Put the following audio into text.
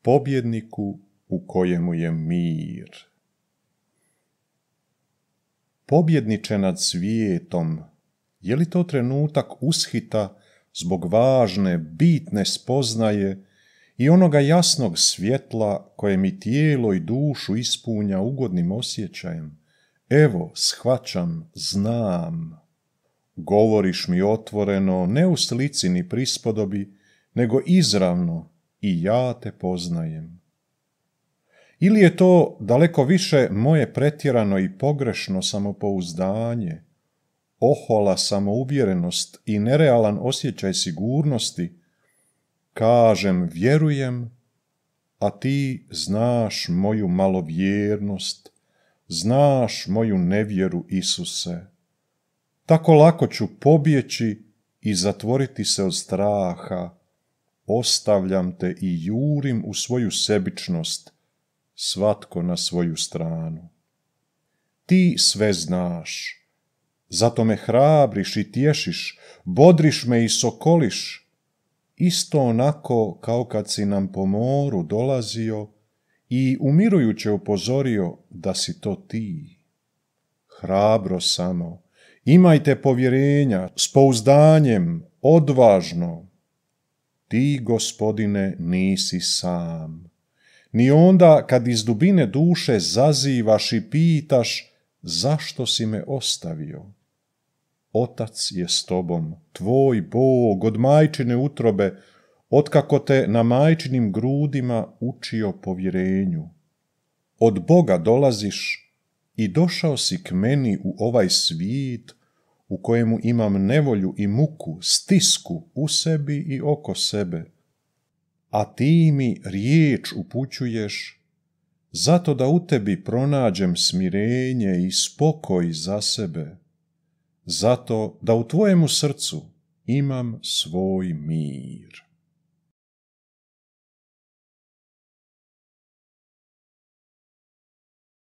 pobjedniku u kojemu je mir. Pobjedniče nad svijetom, je li to trenutak ushita zbog važne, bitne spoznaje i onoga jasnog svjetla koje mi tijelo i dušu ispunja ugodnim osjećajem? Evo, shvaćam, znam. Govoriš mi otvoreno, ne u slici ni prispodobi, nego izravno, i ja te poznajem. Ili je to daleko više moje pretjerano i pogrešno samopouzdanje, ohola samouvjerenost i nerealan osjećaj sigurnosti? Kažem, vjerujem, a ti znaš moju malovjernost, znaš moju nevjeru, Isuse. Tako lako ću pobjeći i zatvoriti se od straha. Ostavljam te i jurim u svoju sebičnost, svatko na svoju stranu. Ti sve znaš, zato me hrabriš i tješiš, bodriš me i sokoliš, isto onako kao kad si nam po moru dolazio i umirujuće upozorio da si to ti. Hrabro samo, imajte povjerenja, s pouzdanjem, odvažno. Ti, Gospodine, nisi sam. Ni onda kad iz dubine duše zazivaš i pitaš zašto si me ostavio. Otac je s tobom, tvoj Bog od majčine utrobe, otkako te na majčinim grudima učio povjerenju. Od Boga dolaziš i došao si k meni u ovaj svijet u kojemu imam nevolju i muku, stisku u sebi i oko sebe. A ti mi riječ upućuješ, zato da u tebi pronađem smirenje i spokoj za sebe, zato da u tvojemu srcu imam svoj mir.